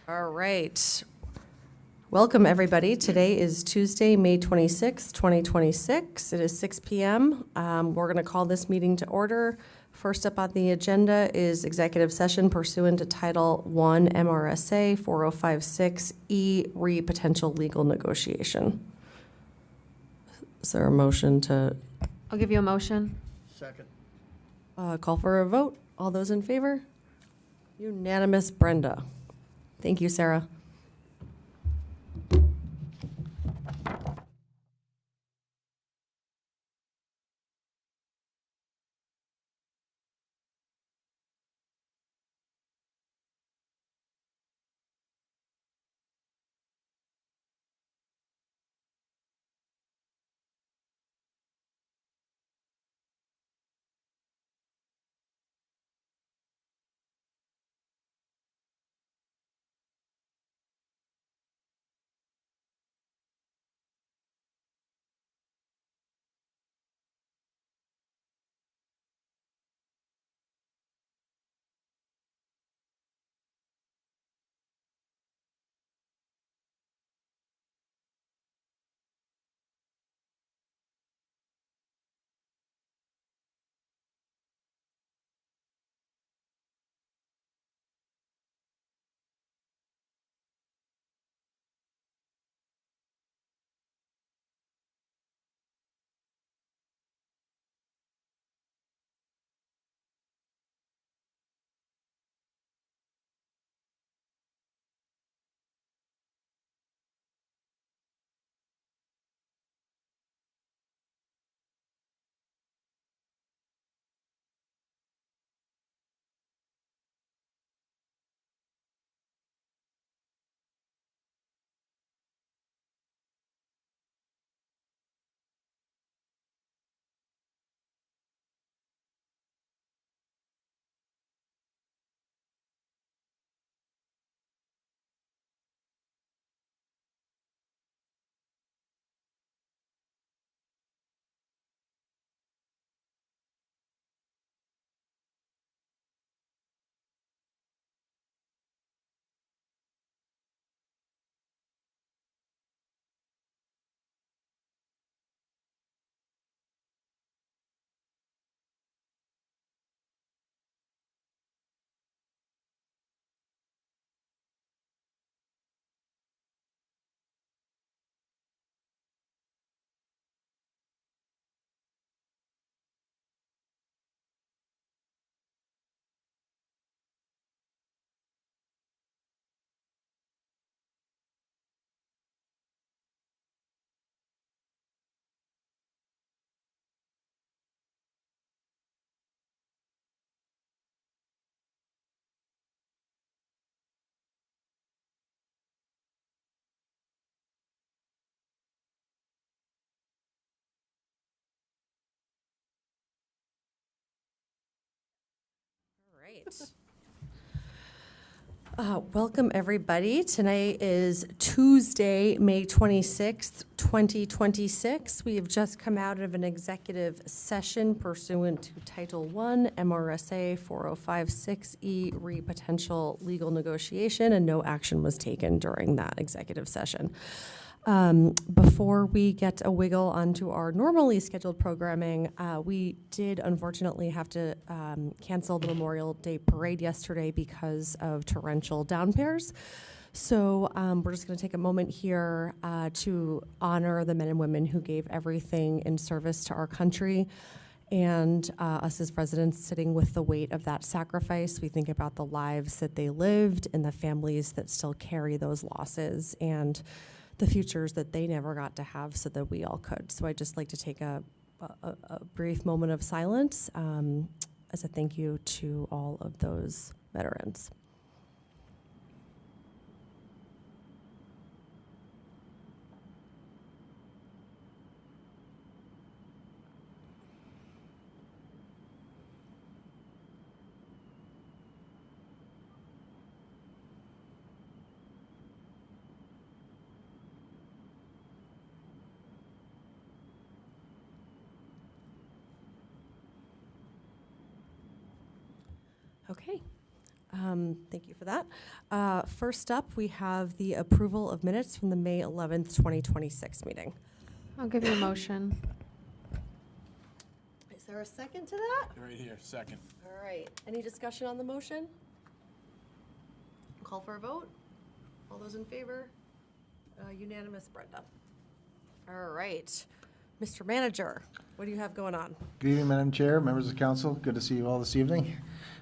All right. Welcome, everybody. Today is Tuesday, May 26, 2026. It is 6 p.m. We're going to call this meeting to order. First up on the agenda is executive session pursuant to Title I MRSA 4056E, re potential legal negotiation. Is there a motion to I'll give you a motion. Second. call for a vote? All those in favor? Unanimous, Brenda. Thank you, Sarah. Right. Welcome, everybody. Tonight is Tuesday, May 26th, 2026. We have just come out of an executive session pursuant to Title I MRSA 4056E, re potential legal negotiation, and no action was taken during that executive session. Before we get a wiggle onto our normally scheduled programming, we did unfortunately have to cancel the Memorial Day Parade yesterday because of torrential downpours. So we're just going to take a moment here to honor the men and women who gave everything in service to our country. And us as residents sitting with the weight of that sacrifice, we think about the lives that they lived and the families that still carry those losses and the futures that they never got to have so that we all could. So I'd just like to take a brief moment of silence as a thank you to all of those veterans. Okay. Thank you for that. First up, we have the approval of minutes from the May 11th, 2026 meeting. I'll give you a motion. Is there a second to that? Right here, second. All right. Any discussion on the motion? Call for a vote? All those in favor? Unanimous, Brenda. All right. Mr. Manager, what do you have going on? Good evening, Madam Chair, members of the council. Good to see you all this evening.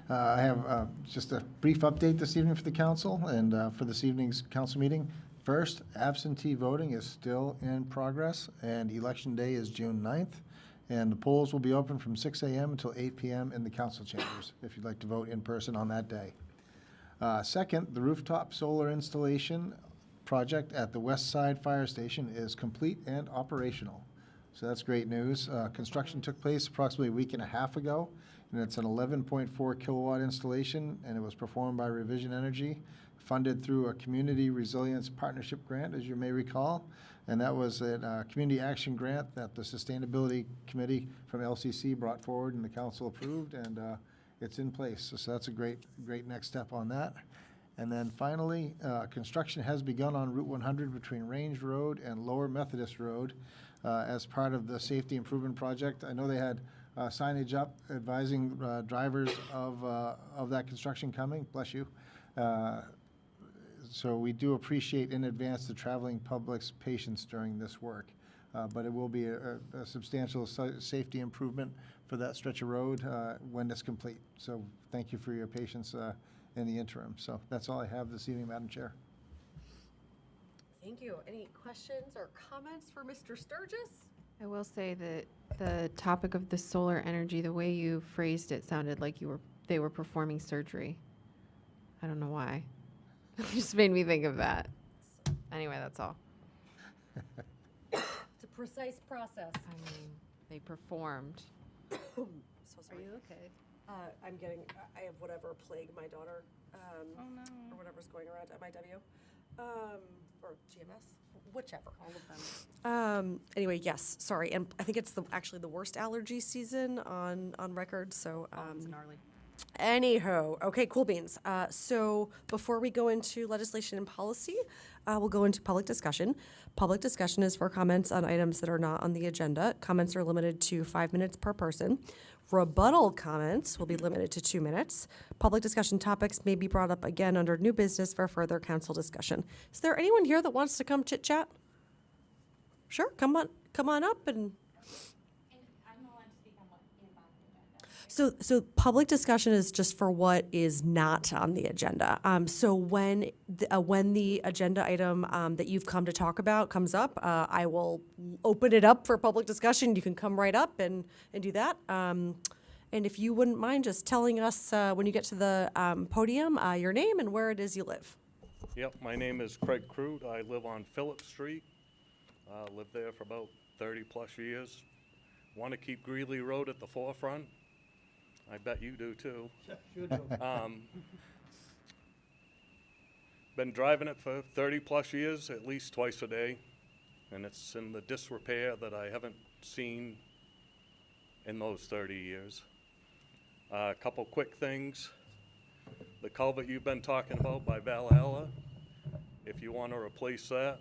I have just a brief update this evening for the council and for this evening's council meeting. First, absentee voting is still in progress, and Election Day is June 9th. And the polls will be open from 6 a.m. until 8 p.m. in the council chambers, if you'd like to vote in person on that day. Second, the rooftop solar installation project at the West Side Fire Station is complete and operational. So that's great news. Construction took place approximately a week and a half ago, and it's an 11.4 kilowatt installation, and it was performed by Revision Energy, funded through a Community Resilience Partnership Grant, as you may recall. And that was a community action grant that the Sustainability Committee from LCC brought forward and the council approved, and it's in place. So that's a great next step on that. And then finally, construction has begun on Route 100 between Range Road and Lower Methodist Road as part of the safety improvement project. I know they had signage up advising drivers of that construction coming. Bless you. So we do appreciate in advance the traveling public's patience during this work. But it will be a substantial safety improvement for that stretch of road when it's complete. So thank you for your patience in the interim. So that's all I have this evening, Madam Chair. Thank you. Any questions or comments for Mr. Sturgis? I will say that the topic of the solar energy, the way you phrased it sounded like they were performing surgery. I don't know why. It just made me think of that. Anyway, that's all. It's a precise process. I mean, they performed. So Are sorry. you okay? I have whatever plague my daughter, Oh, no. or whatever's going around at MIW, or GMS, whichever. All of them. Anyway, yes, sorry, and I think it's actually the worst allergy season on record, so. It's gnarly. Anyhow, okay, cool beans. So before we go into legislation and policy, we'll go into public discussion. Public discussion is for comments on items that are not on the agenda. Comments are limited to 5 minutes per person. Rebuttal comments will be limited to 2 minutes. Public discussion topics may be brought up again under new business for further council discussion. Is there anyone here that wants to come chit chat? Sure, come on up and. So public discussion is just for what is not on the agenda. So when the agenda item that you've come to talk about comes up, I will open it up for public discussion. You can come right up and do that. And if you wouldn't mind just telling us when you get to the podium, your name and where it is you live. Yep, my name is Craig Crute. I live on Phillip Street. Lived there for about 30 plus years. Want to keep Greeley Road at the forefront. I bet you do too. Been driving it for 30 plus years, at least twice a day, and it's in the disrepair that I haven't seen in those 30 years. A couple quick things. The culvert you've been talking about by Valhalla, if you want to replace that,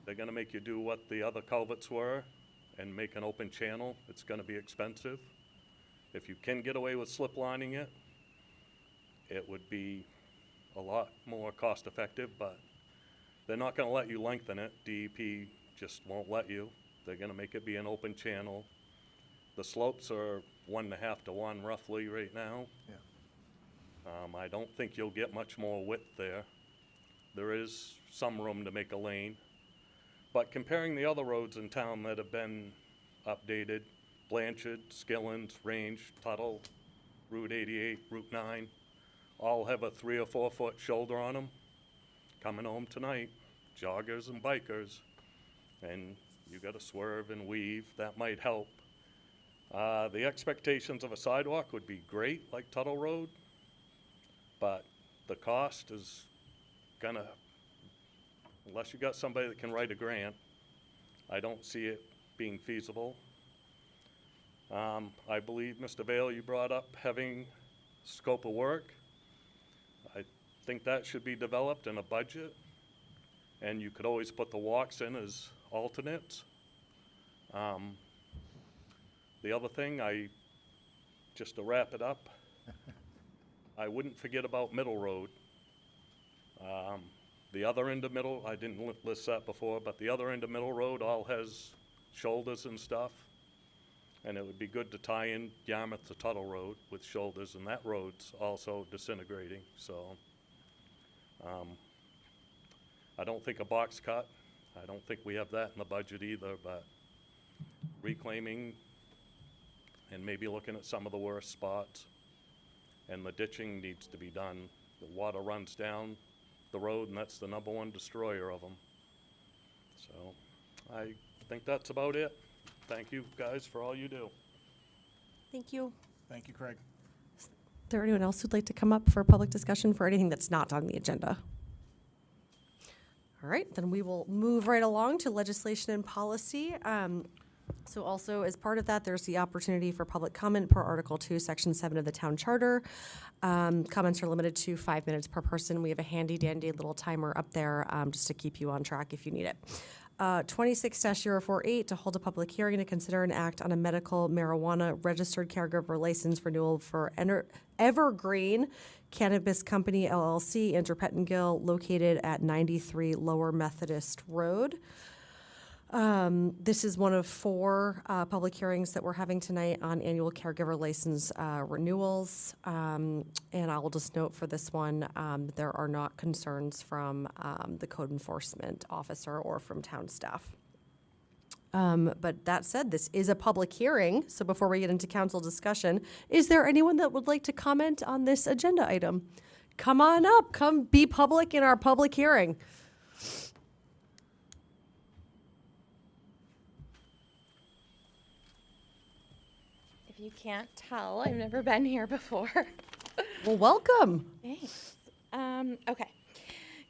they're going to make you do what the other culverts were and make an open channel. It's going to be expensive. If you can get away with slip lining it, it would be a lot more cost effective, but they're not going to let you lengthen it. DEP just won't let you. They're going to make it be an open channel. The slopes are 1.5 to 1 roughly right now. Yeah. I don't think you'll get much more width there. There is some room to make a lane. But comparing the other roads in town that have been updated, Blanchard, Skillins, Range, Tuttle, Route 88, Route 9, all have a 3 or 4 foot shoulder on them. Coming home tonight, joggers and bikers, and you got to swerve and weave. That might help. The expectations of a sidewalk would be great, like Tuttle Road, but the cost is gonna, unless you got somebody that can write a grant, I don't see it being feasible. I believe, Mr. Vail, you brought up having scope of work. think that should be developed in a budget. And you could always put the walks in as alternates. The other thing, just to wrap it up, I wouldn't forget about Middle Road. The other end of Middle, I didn't list that before, but the other end of Middle Road all has shoulders and stuff. And it would be good to tie in Yarmouth to Tuttle Road with shoulders, and that road's also disintegrating, so. I don't think a box cut, I don't think we have that in the budget either, but reclaiming and maybe looking at some of the worst spots. And the ditching needs to be done. The water runs down the road, and that's the #1 destroyer of them. So I think that's about it. Thank you guys for all you do. Thank you. Thank you, Craig. Is there anyone else who'd like to come up for public discussion for anything that's not on the agenda? All right, then we will move right along to legislation and policy. So also, as part of that, there's the opportunity for public comment per Article 2, Section 7 of the Town Charter. Comments are limited to 5 minutes per person. We have a handy-dandy little timer up there just to keep you on track if you need it. 26-048, to hold a public hearing to consider and act on a medical marijuana registered caregiver license renewal for Evergreen Cannabis Company LLC, Andrew Pettingill, located at 93 Lower Methodist Road. This is one of 4 public hearings that we're having tonight on annual caregiver license renewals. And I will just note for this one, there are not concerns from the code enforcement officer or from town staff. But that said, this is a public hearing, so before we get into council discussion, is there anyone that would like to comment on this agenda item? Come on up, come be public in our public hearing. If you can't tell, I've never been here before. Well, welcome. Thanks. Okay.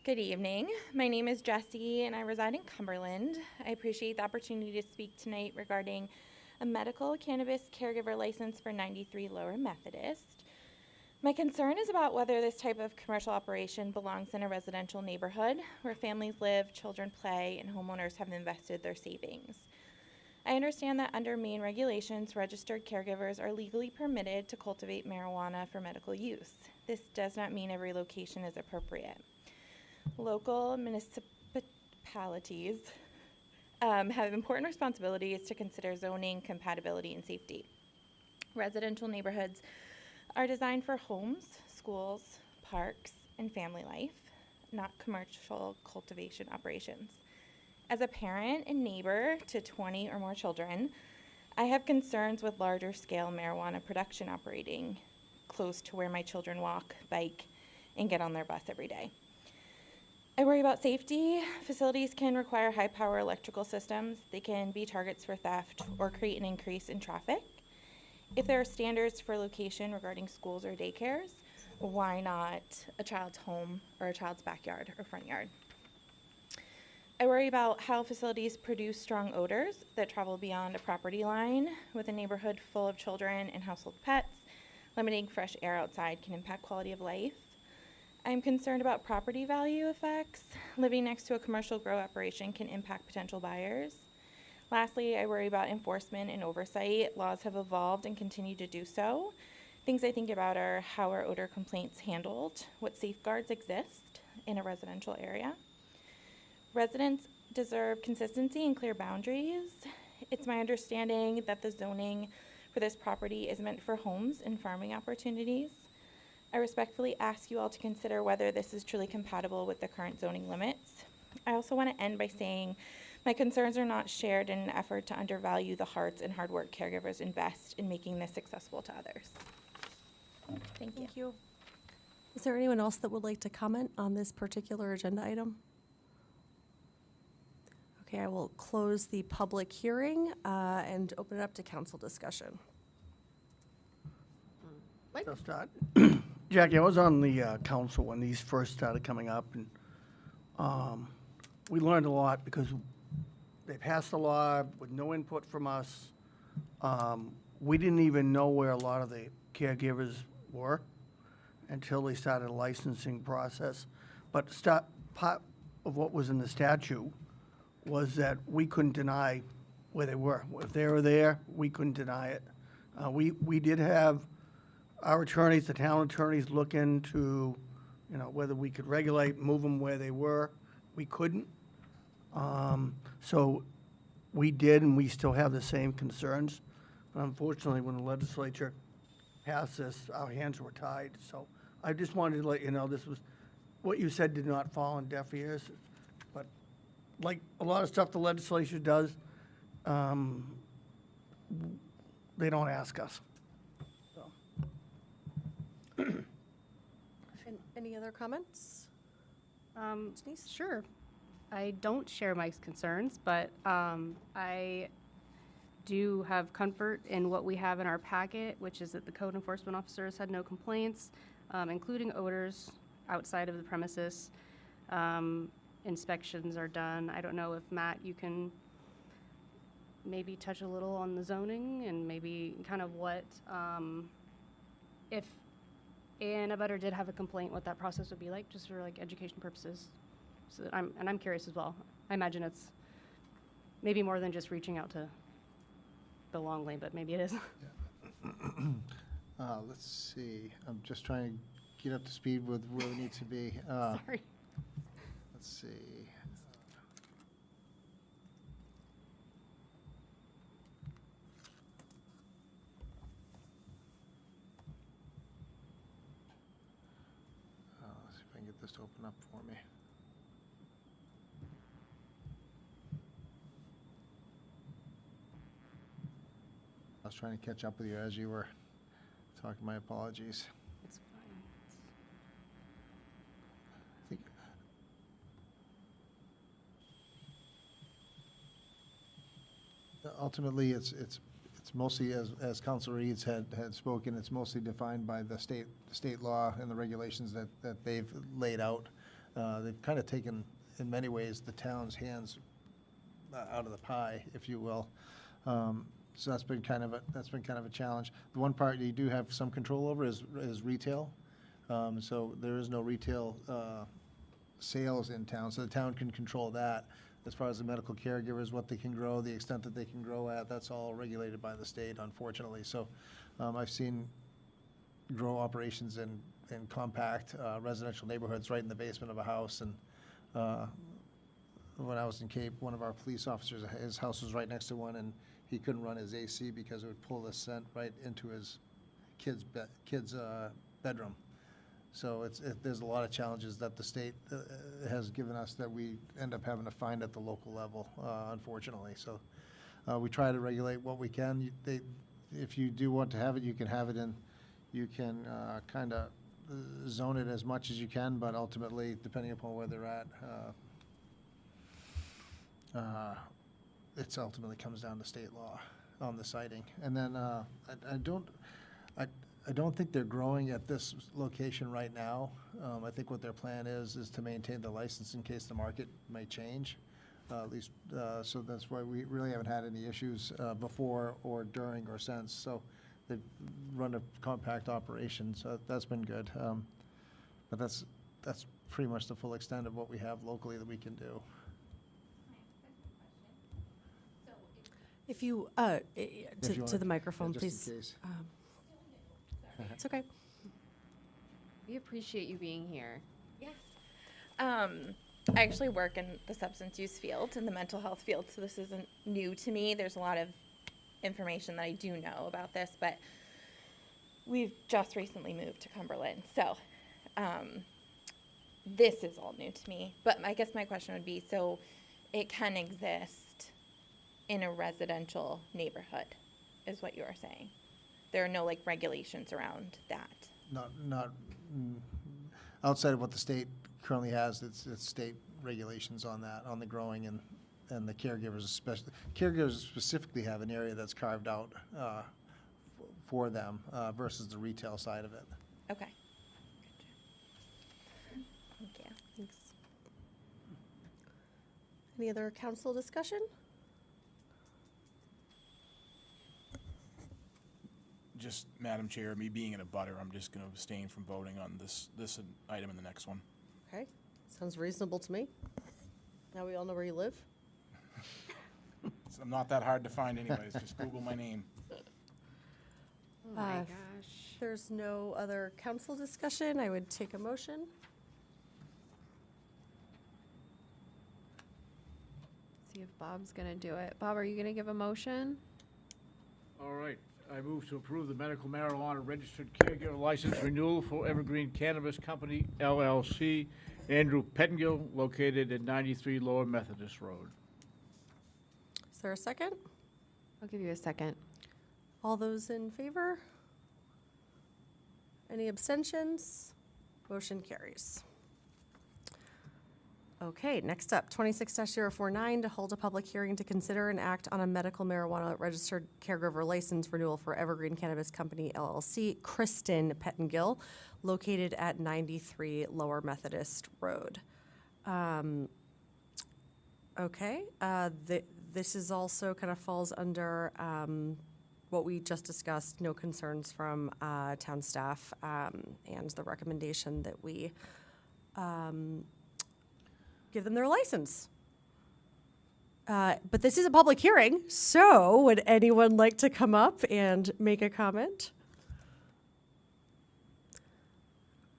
Good evening. My name is Jessie, and I reside in Cumberland. I appreciate the opportunity to speak tonight regarding a medical cannabis caregiver license for 93 Lower Methodist. My concern is about whether this type of commercial operation belongs in a residential neighborhood where families live, children play, and homeowners have invested their savings. I understand that under Maine regulations, registered caregivers are legally permitted to cultivate marijuana for medical use. This does not mean every location is appropriate. Local municipalities have important responsibilities to consider zoning, compatibility, and safety. Residential neighborhoods are designed for homes, schools, parks, and family life, not commercial cultivation operations. As a parent and neighbor to 20 or more children, I have concerns with larger scale marijuana production operating close to where my children walk, bike, and get on their bus every day. I worry about safety. Facilities can require high power electrical systems. They can be targets for theft or create an increase in traffic. If there are standards for location regarding schools or daycares, why not a child's home or a child's backyard or front yard? I worry about how facilities produce strong odors that travel beyond a property line. With a neighborhood full of children and household pets, limiting fresh air outside can impact quality of life. I'm concerned about property value effects. Living next to a commercial grow operation can impact potential buyers. Lastly, I worry about enforcement and oversight. Laws have evolved and continue to do so. Things I think about are how are odor complaints handled, what safeguards exist in a residential area. Residents deserve consistency and clear boundaries. It's my understanding that the zoning for this property is meant for homes and farming opportunities. I respectfully ask you all to consider whether this is truly compatible with the current zoning limits. I also want to end by saying my concerns are not shared in an effort to undervalue the hearts and hard work caregivers invest in making this accessible to others. Thank you. Thank you. Is there anyone else that would like to comment on this particular agenda item? Okay, I will close the public hearing and open it up to council discussion. I'll start. Jackie, I was on the council when these first started coming up, and we learned a lot because they passed a law with no input from us. We didn't even know where a lot of the caregivers were, until they started a licensing process. But part of what was in the statute was that we couldn't deny where they were. If they were there, we couldn't deny it. We did have our attorneys, the town attorneys, look into, whether we could regulate, move them where they were. We couldn't. So we did, and we still have the same concerns. But unfortunately, when the legislature passed this, our hands were tied. So I just wanted to let you know, this was, what you said did not fall on deaf ears. But like a lot of stuff the legislature does, they don't ask us. So. Any other comments? Denise? Sure. I don't share Mike's concerns, but I do have comfort in what we have in our packet, which is that the code enforcement officers had no complaints, including odors outside of the premises. Inspections are done. I don't know if, Matt, you can maybe touch a little on the zoning and maybe kind of what, if an abutter did have a complaint, what that process would be like, just for like education purposes. So that I'm curious as well. I imagine it's maybe more than just reaching out to the long lane, but maybe it is. Let's see, I'm just trying to get up to speed with where we need to be. Sorry. Let's see. Let's see if I can get this to open up for me. I was trying to catch up with you as you were talking. My apologies. It's fine. I think ultimately, it's mostly, as Council Reeds had spoken, it's mostly defined by the state law and the regulations that they've laid out. They've kind of taken, in many ways, the town's hands out of the pie, if you will. So that's been kind of a challenge. The one part you do have some control over is retail. So there is no retail sales in town, so the town can control that. As far as the medical caregivers, what they can grow, the extent that they can grow at, that's all regulated by the state, unfortunately. So I've seen grow operations in compact residential neighborhoods right in the basement of a house. And when I was in Cape, one of our police officers, his house was right next to one, and he couldn't run his AC because it would pull the scent right into his kid's bedroom. So there's a lot of challenges that the state has given us that we end up having to find at the local level, unfortunately. So we try to regulate what we can. If you do want to have it, you can have it in, you can kind of zone it as much as you can, but ultimately, depending upon where they're at, it ultimately comes down to state law on the siting. And then I don't think they're growing at this location right now. I think what their plan is to maintain the license in case the market may change, at least. So that's why we really haven't had any issues before or during or since. So they've run a compact operation, so that's been good. But that's pretty much the full extent of what we have locally that we can do. If you, If you to wanna- the microphone, just in please. case. It's okay. We appreciate you being here. I actually work in the substance use field, in the mental health field, so this isn't new to me. There's a lot of information that I do know about this, but we've just recently moved to Cumberland, so this is all new to me. But I guess my question would be, so it can exist in a residential neighborhood, is what you are saying? There are no like regulations around that? Not outside of what the state currently has. It's state regulations on that, on the growing and the caregivers, especially. Caregivers specifically have an area that's carved out for them versus the retail side of it. Okay. Thank you. Thanks. Any other council discussion? just, Madam Chair, me being in a butter, I'm just going to abstain from voting on this item and the next one. Okay, sounds reasonable to me. Now we all know where you live. I'm not that hard to find anyways, just Google my name. Oh my Uh, gosh. There's no other council discussion. I would take a motion. See if Bob's gonna do it. Bob, are you gonna give a motion? All right, I move to approve the medical marijuana registered caregiver license renewal for Evergreen Cannabis Company LLC, Andrew Pettingill, located at 93 Lower Methodist Road. Is there a second? I'll give you a second. All those in favor? Any abstentions? Motion carries. Okay, next up, 26-049, to hold a public hearing to consider and act on a medical marijuana registered caregiver license renewal for Evergreen Cannabis Company LLC, Kristen Pettingill, located at 93 Lower Methodist Road. Okay, this is also kind of falls under what we just discussed, no concerns from town staff, and the recommendation that we give them their license. But this is a public hearing, so would anyone like to come up and make a comment?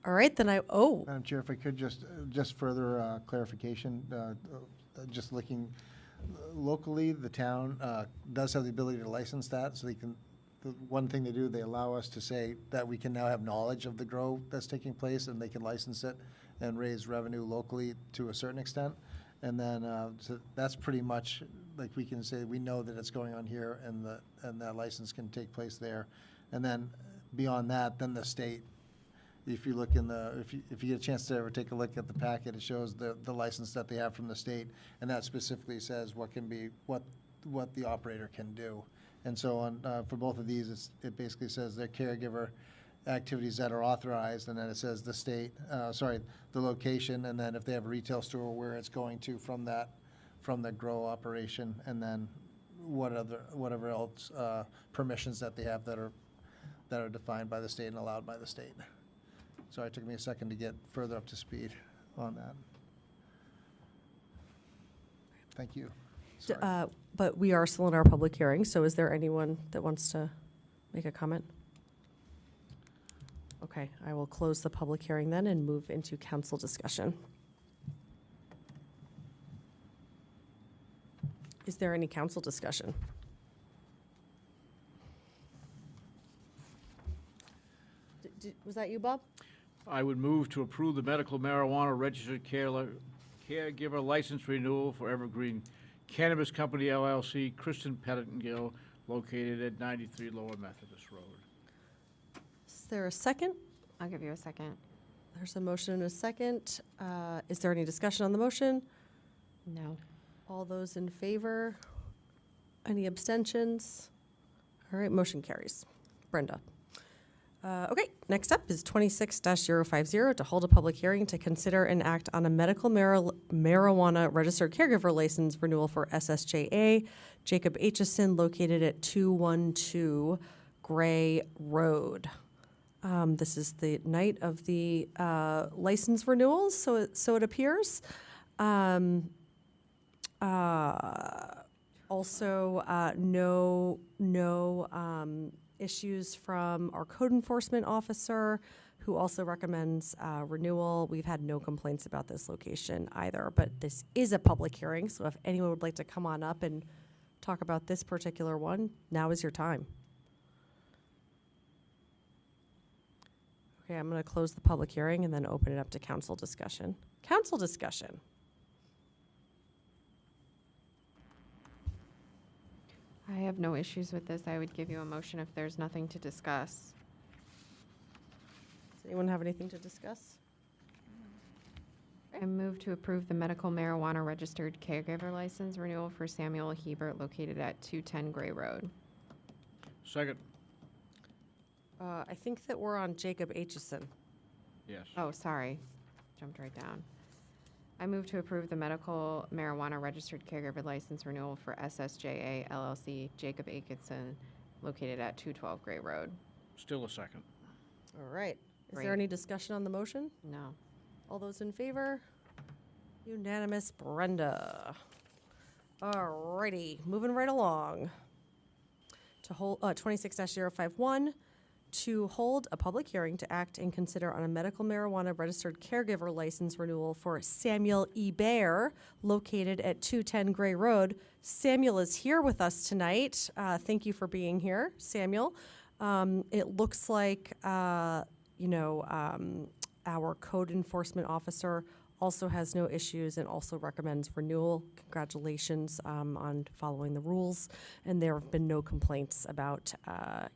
All right, then Madam Chair, if I could just further clarification, just looking locally, the town does have the ability to license that, so they can, the one thing they do, they allow us to say that we can now have knowledge of the grow that's taking place, and they can license it and raise revenue locally to a certain extent. And then, so that's pretty much, like, we can say, we know that it's going on here, and that license can take place there. And then, beyond that, then the state, if you look in if you get a chance to ever take a look at the packet, it shows the license that they have from the state, and that specifically says what the operator can do. And so on, for both of these, it basically says their caregiver activities that are authorized, and then it says the state, the location, and then if they have a retail store, where it's going to from the grow operation, and then whatever else permissions that they have that are defined by the state and allowed by the state. Sorry, it took me a second to get further up to speed on that. Thank you. Sorry. but we are still in our public hearing, so is there anyone that wants to make a comment? Okay, I will close the public hearing then and move into council discussion. Is there any council discussion? Was that you, Bob? I would move to approve the medical marijuana registered caregiver license renewal for Evergreen Cannabis Company LLC, Kristen Pettingill, located at 93 Lower Methodist Road. Is there a second? I'll give you a second. There's a motion and a second. Is there any discussion on the motion? No. All those in favor? Any abstentions? All right, motion carries. Brenda. Okay, next up is 26-050, to hold a public hearing to consider and act on a medical marijuana registered caregiver license renewal for SSJA, Jacob Aitchison, located at 212 Gray Road. This is the night of the license renewals, so it appears. Also, no issues from our code enforcement officer, who also recommends renewal. We've had no complaints about this location either, but this is a public hearing, so if anyone would like to come on up and talk about this particular one, now is your time. Okay, I'm going to close the public hearing and then open it up to council discussion. Council discussion. I have no issues with this. I would give you a motion if there's nothing to discuss. Does anyone have anything to discuss? I move to approve the medical marijuana registered caregiver license renewal for Samuel Hebert, located at 210 Gray Road. Second. I think that we're on Jacob Aitchison. Yes. Oh, sorry. Jumped right down. I move to approve the medical marijuana registered caregiver license renewal for SSJA LLC, Jacob Atkinson, located at 212 Gray Road. Still a second. All right. Is Great. there any discussion on the motion? No. All those in favor? Unanimous, Brenda. All righty, moving right along. To hold, 26-051, to hold a public hearing to act and consider on a medical marijuana registered caregiver license renewal for Samuel E. Bear, located at 210 Gray Road. Samuel is here with us tonight. Thank you for being here, Samuel. It looks like, our code enforcement officer also has no issues and also recommends renewal. Congratulations on following the rules. And there have been no complaints about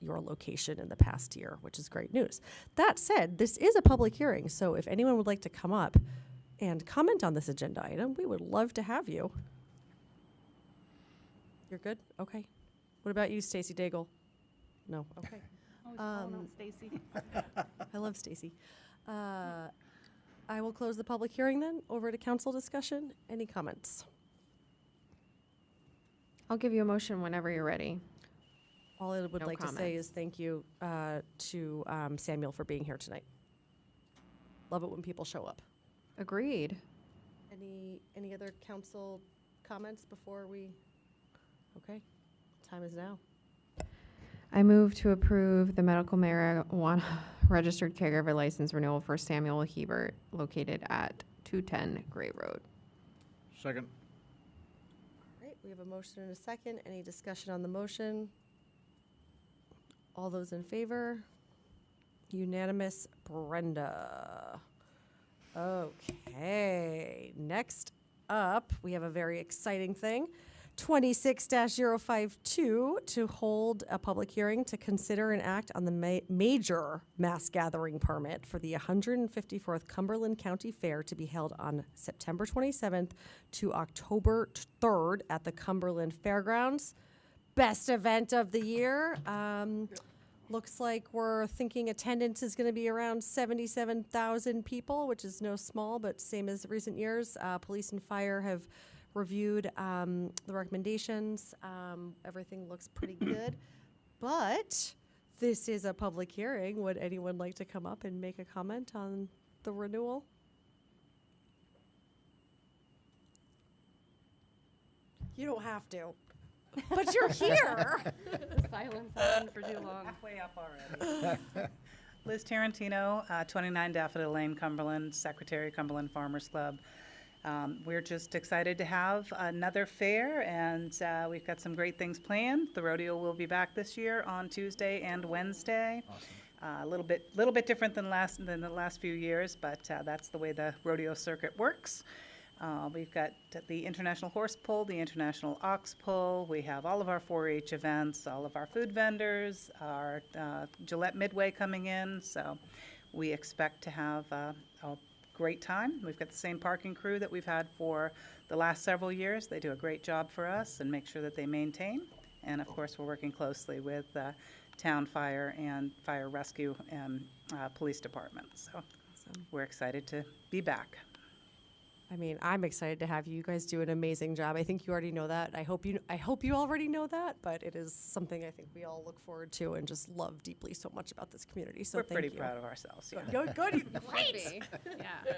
your location in the past year, which is great news. That said, this is a public hearing, so if anyone would like to come up and comment on this agenda item, we would love to have you. You're good? Okay. What about you, Stacy Daigle? No? Okay. Always calling out Stacy. I love Stacy. I will close the public hearing then. Over to council discussion. Any comments? I'll give you a motion whenever you're ready. All I would No like to say comments. is thank you to Samuel for being here tonight. Love it when people show up. Agreed. Any other council comments before we? Okay, time is now. I move to approve the medical marijuana registered caregiver license renewal for Samuel Hebert, located at 210 Gray Road. Second. All right, we have a motion and a second. Any discussion on the motion? All those in favor? Unanimous, Brenda. Okay, next up, we have a very exciting thing. 26-052 to hold a public hearing to consider and act on the major mass gathering permit for the 154th Cumberland County Fair to be held on September 27th to October 3rd at the Cumberland Fairgrounds. Best event of the year. Looks like we're thinking attendance is going to be around 77,000 people, which is no small, but same as recent years. Police and fire have reviewed the recommendations. Everything looks pretty good. But this is a public hearing. Would anyone like to come up and make a comment on the renewal? You don't have to, but you're here. The silence happened for too long. Halfway up already. Liz Tarantino, 29 Daffodil Lane, Cumberland, Secretary, Cumberland Farmers Club. We're just excited to have another fair, and we've got some great things planned. The rodeo will be back this year on Tuesday and Wednesday. A little bit different than the last few years, but that's the way the rodeo circuit works. We've got the International Horse Pull, the International Ox Pull. We have all of our 4-H events, all of our food vendors, our Gillette Midway coming in. So we expect to have a great time. We've got the same parking crew that we've had for the last several years. They do a great job for us and make sure that they maintain. And of course, we're working closely with town fire and fire rescue and police department. So we're excited to be back. I mean, I'm excited to have you. You guys do an amazing job. I think you already know that. I hope you already know that, but it is something I think we all look forward to and just love deeply so much about this community. So We're thank pretty you. proud of ourselves. Yeah. Good, good, great. Yeah.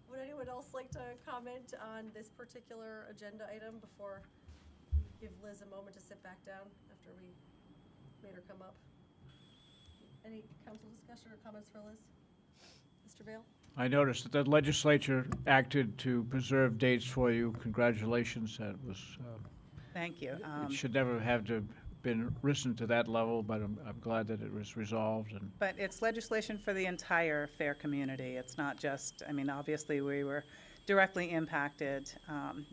Would anyone else like to comment on this particular agenda item before we give Liz a moment to sit back down after we made her come up? Any council discussion or comments for Liz? Mr. Vail? I noticed that the legislature acted to preserve dates for you. Congratulations. That was, Thank you. it should never have to been risen to that level, but I'm glad that it was resolved. And But it's legislation for the entire fair community. It's not just, I mean, obviously, we were directly impacted.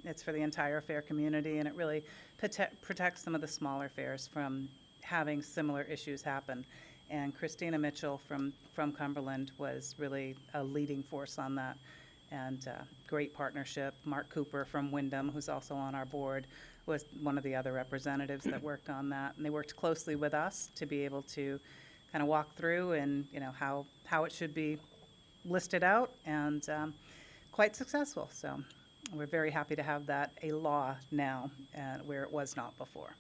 It's for the entire fair community, and it really protects some of the smaller fairs from having similar issues happen. And Christina Mitchell from Cumberland was really a leading force on that, and great partnership. Mark Cooper from Wyndham, who's also on our board, was one of the other representatives that worked on that. And they worked closely with us to be able to kind of walk through and, you know, how it should be listed out, and quite successful. So we're very happy to have that a law now, where it was not before.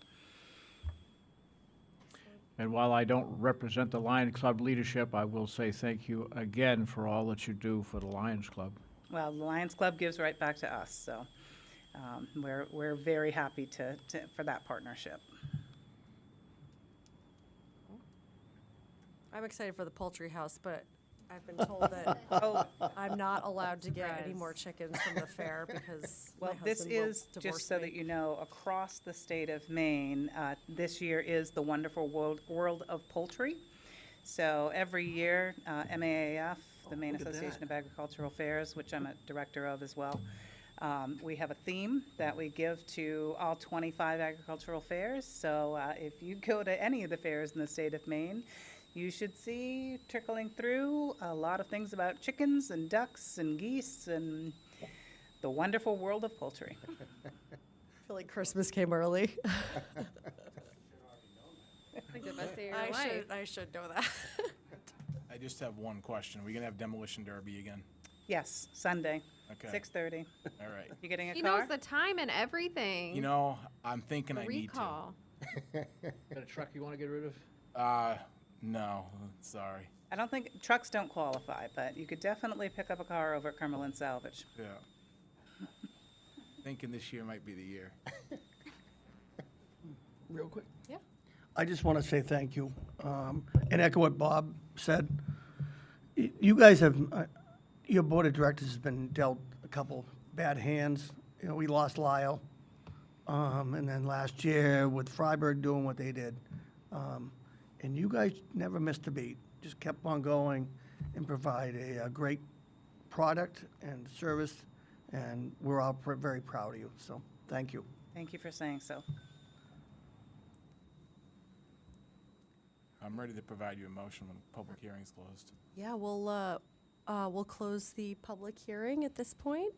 And while I don't represent the Lions Club leadership, I will say thank you again for all that you do for the Lions Club. Well, the Lions Club gives right back to us, so we're very happy for that partnership. I'm excited for the poultry house, but I've been told that I'm not allowed to get any more chickens from the fair because my Well, this husband will is, divorce just so me. that you know, across the state of Maine, this year is the wonderful world of poultry. So every year, MAAF, the Maine look at Association that. of Agricultural Fairs, which I'm a director of as well, we have a theme that we give to all 25 agricultural fairs. So if you go to any of the fairs in the state of Maine, you should see trickling through a lot of things about chickens and ducks and geese and the wonderful world of poultry. I feel like Christmas came early. Like the best day of your I life. should know that. I just have one question. Are we gonna have demolition derby again? Yes, Sunday, Okay. 6:30. All right. You getting a He car? knows the time and everything. You know, I'm thinking I need to. Recall. Got a truck you want to get rid of? No, sorry. I don't think, trucks don't qualify, but you could definitely pick up a car over at Cumberland Salvage. Yeah. Thinking this year might be the year. Real quick. Yeah. I just want to say thank you, and echo what Bob said. You guys have, your board of directors has been dealt a couple bad hands. You know, we lost Lyle, and then last year with Freiberg doing what they did. And you guys never missed a beat, just kept on going and provide a great product and service, and we're all very proud of you, so thank you. Thank you for saying so. I'm ready to provide you a motion when the public hearing's closed. Yeah, we'll close the public hearing at this point.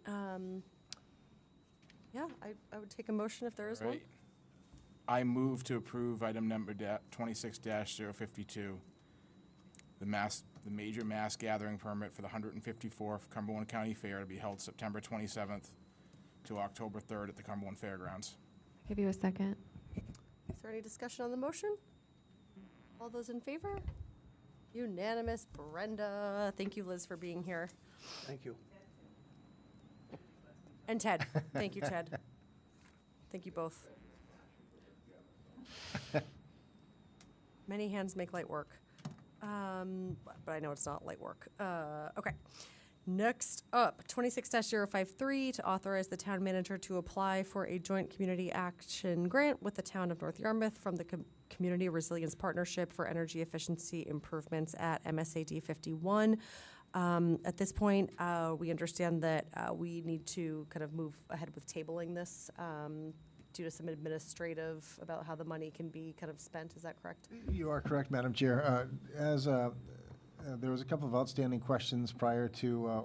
Yeah, I would take a motion if there is one. Right. I move to approve item number 26-052, the major mass gathering permit for the 154th Cumberland County Fair to be held September 27th to October 3rd at the Cumberland Fairgrounds. Give you a second. Is there any discussion on the motion? All those in favor? Unanimous, Brenda. Thank you, Liz, for being here. Thank you. And Ted. Thank you, Ted. Thank you both. Many hands make light work. But I know it's not light work. Okay. Next up, 26-053 to authorize the town manager to apply for a joint community action grant with the town of North Yarmouth from the Community Resilience Partnership for Energy Efficiency Improvements at MSAD 51. At this point, we understand that we need to kind of move ahead with tabling this due to some administrative about how the money can be kind of spent. Is that correct? You are correct, Madam Chair. There was a couple of outstanding questions prior to,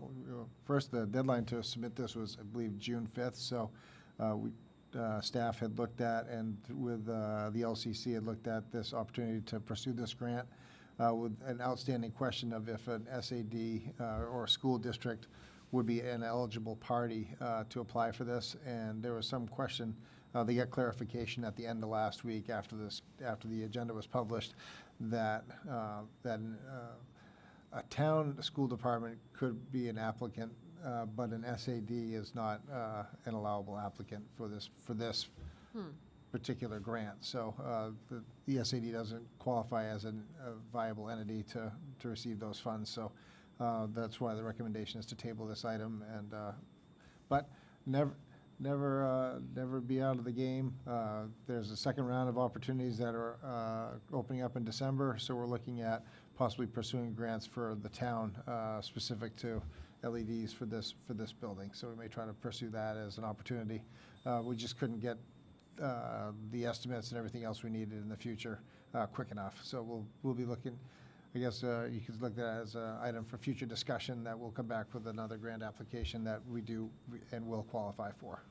first, the deadline to submit this was, I believe, June 5th. So staff had looked at, and with the LCC had looked at this opportunity to pursue this grant with an outstanding question of if an SAD or a school district would be an eligible party to apply for this. And there was some question. They got clarification at the end of last week after the agenda was published that a town school department could be an applicant, but an SAD is not an allowable applicant for this particular grant. So the SAD doesn't qualify as a viable entity to receive those funds. So that's why the recommendation is to table this item. And but never be out of the game. There's a second round of opportunities that are opening up in December, so we're looking at possibly pursuing grants for the town specific to LEDs for this building. So we may try to pursue that as an opportunity. We just couldn't get the estimates and everything else we needed in the future quick enough. So we'll be looking. I guess you could look at that as an item for future discussion that we'll come back with another grant application that we do and will qualify for.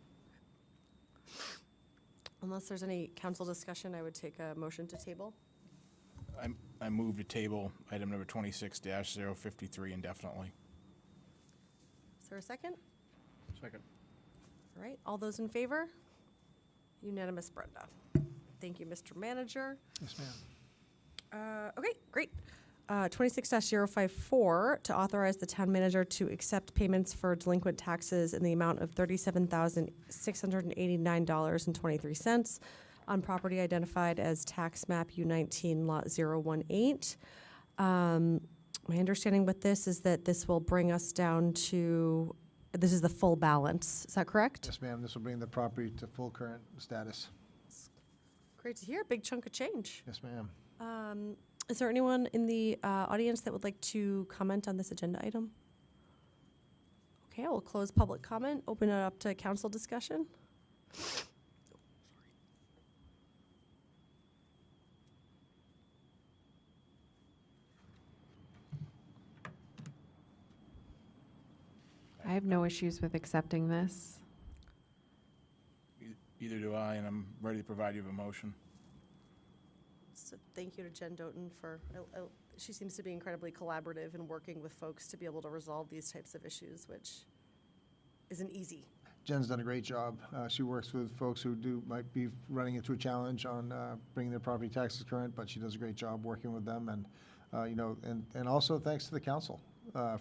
Unless there's any council discussion, I would take a motion to table. I move to table item number 26-053 indefinitely. Is there a second? Second. All right, all those in favor? Unanimous, Brenda. Thank you, Mr. Manager. Yes, ma'am. Okay, great. 26-054, to authorize the town manager to accept payments for delinquent taxes in the amount of $37,689.23 on property identified as tax map U19 lot 018. My understanding with this is that this will bring us down to, this is the full balance. Is that correct? Yes, ma'am, this will bring the property to full current status. Great to hear. Big chunk of change. Yes, ma'am. Is there anyone in the audience that would like to comment on this agenda item? Okay, I will close public comment, open it up to council discussion. I have no issues with accepting this. Either do I, and I'm ready to provide you with a motion. So thank you to Jen Doughton for, she seems to be incredibly collaborative in working with folks to be able to resolve these types of issues, which isn't easy. Jen's done a great job. She works with folks who might be running into a challenge on bringing their property taxes current, but she does a great job working with them. And, and also thanks to the council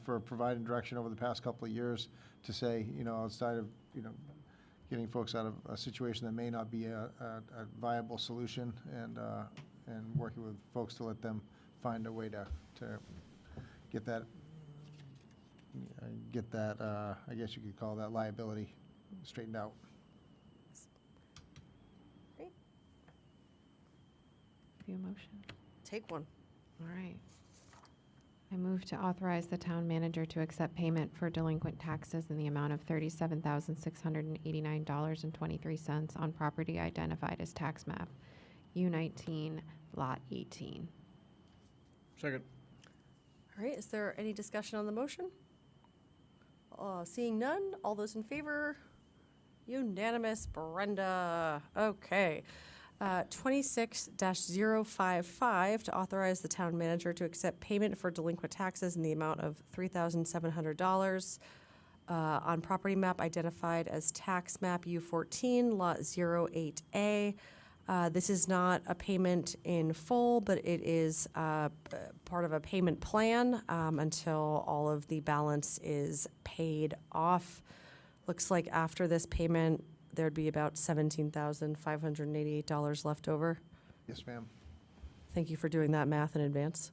for providing direction over the past couple of years to say, outside of, getting folks out of a situation that may not be a viable solution, and working with folks to let them find a way to get that, I guess you could call that liability straightened out. Great. Give you a motion. Take one. All right. I move to authorize the town manager to accept payment for delinquent taxes in the amount of $37,689.23 on property identified as tax map U19 lot 18. Second. All right, is there any discussion on the motion? Seeing none, all those in favor? Unanimous, Brenda. Okay. 26-055, to authorize the town manager to accept payment for delinquent taxes in the amount of $3,700 on property map identified as tax map U14, lot 08A. This is not a payment in full, but it is part of a payment plan until all of the balance is paid off. Looks like after this payment, there'd be about $17,588 left over. Yes, ma'am. Thank you for doing that math in advance.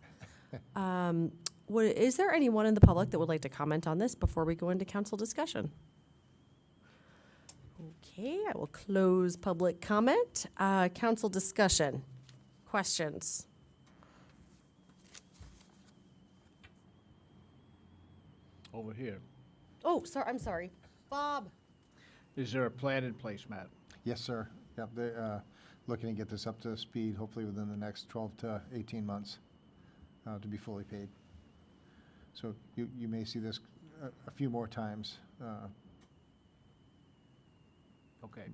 Is there anyone in the public that would like to comment on this before we go into council discussion? Okay, I will close public comment. Council discussion. Questions? Over here. Oh, sorry, I'm sorry. Bob. Is there a plan in place, Matt? Yes, sir. Yep, they're looking to get this up to speed, hopefully within the next 12 to 18 months to be fully paid. So you may see this a few more times, Okay.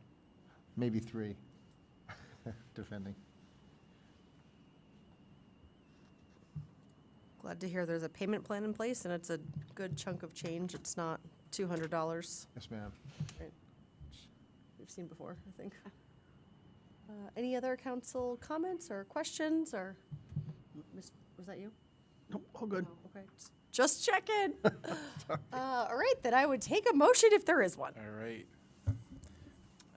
maybe 3, defending. Glad to hear there's a payment plan in place and it's a good chunk of change. It's not $200. Yes, ma'am. We've seen before, I think. Any other council comments or questions, or, was that you? No, all good. Oh, okay, just checking. All right, then I would take a motion if there is one. All right.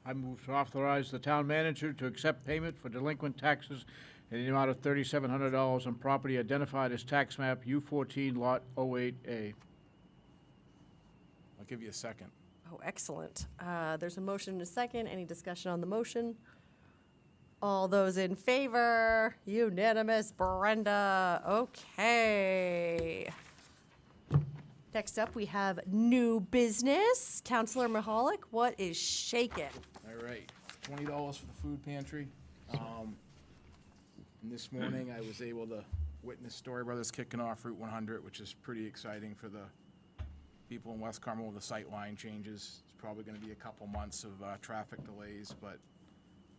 I move to authorize the town manager to accept payment for delinquent taxes in the amount of $3,700 on property identified as tax map U14 lot 08A. I'll give you a second. Oh, excellent. There's a motion and a second. Any discussion on the motion? All those in favor? Unanimous, Brenda. Okay. Next up, we have new business. Counselor Mahalik, what is shaking? All right, $20 for the food pantry. And this morning, I was able to witness Story Brothers kicking off Route 100, which is pretty exciting for the people in West Carmel with the sight line changes. It's probably going to be a couple months of traffic delays, but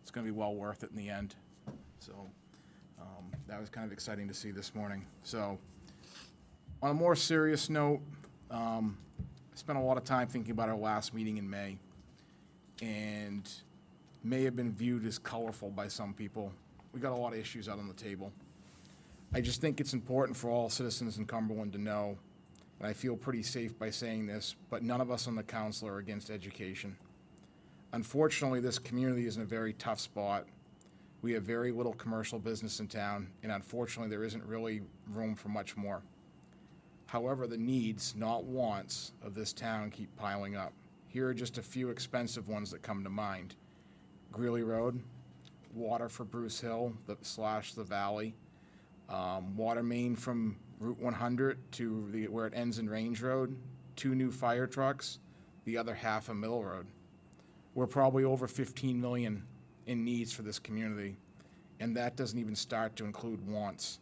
it's going to be well worth it in the end. So that was kind of exciting to see this morning. So on a more serious note, I spent a lot of time thinking about our last meeting in May, and may have been viewed as colorful by some people. We got a lot of issues out on the table. I just think it's important for all citizens in Cumberland to know, and I feel pretty safe by saying this, but none of us on the council are against education. Unfortunately, this community is in a very tough spot. We have very little commercial business in town, and unfortunately, there isn't really room for much more. However, the needs, not wants, of this town keep piling up. Here are just a few expensive ones that come to mind. Greeley Road, water for Bruce Hill, the valley, water main from Route 100 to where it ends in Range Road, 2 new fire trucks, the other half of Middle Road. We're probably over 15 million in needs for this community, and that doesn't even start to include wants.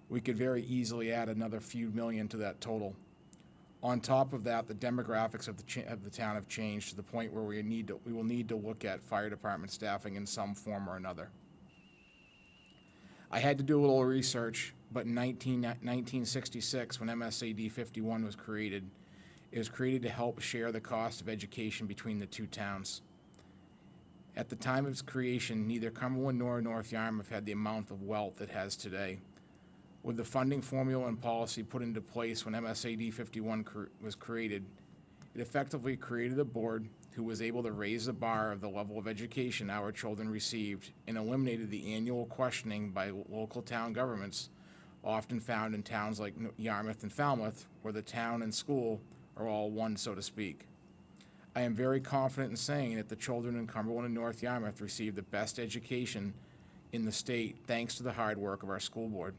We could very easily add another few million to that total. On top of that, the demographics of the town have changed to the point where we will need to look at fire department staffing in some form or another. I had to do a little research, but in 1966, when MSAD 51 was created, it was created to help share the cost of education between the two towns. At the time of its creation, neither Cumberland nor North Yarmouth had the amount of wealth it has today. With the funding formula and policy put into place when MSAD 51 was created, it effectively created a board who was able to raise the bar of the level of education our children received and eliminated the annual questioning by local town governments, often found in towns like Yarmouth and Falmouth, where the town and school are all one, so to speak. I am very confident in saying that the children in Cumberland and North Yarmouth receive the best education in the state thanks to the hard work of our school board.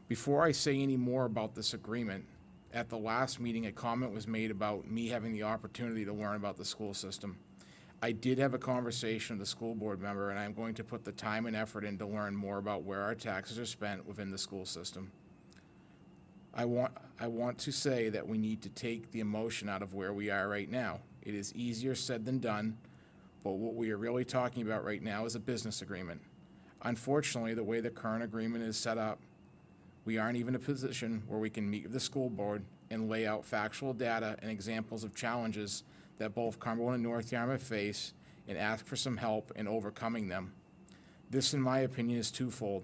Before I say any more about this agreement, at the last meeting, a comment was made about me having the opportunity to learn about the school system. I did have a conversation with a school board member, and I'm going to put the time and effort in to learn more about where our taxes are spent within the school system. I want to say that we need to take the emotion out of where we are right now. It is easier said than done, but what we are really talking about right now is a business agreement. Unfortunately, the way the current agreement is set up, we aren't even in a position where we can meet with the school board and lay out factual data and examples of challenges that both Cumberland and North Yarmouth face and ask for some help in overcoming them. This, in my opinion, is twofold.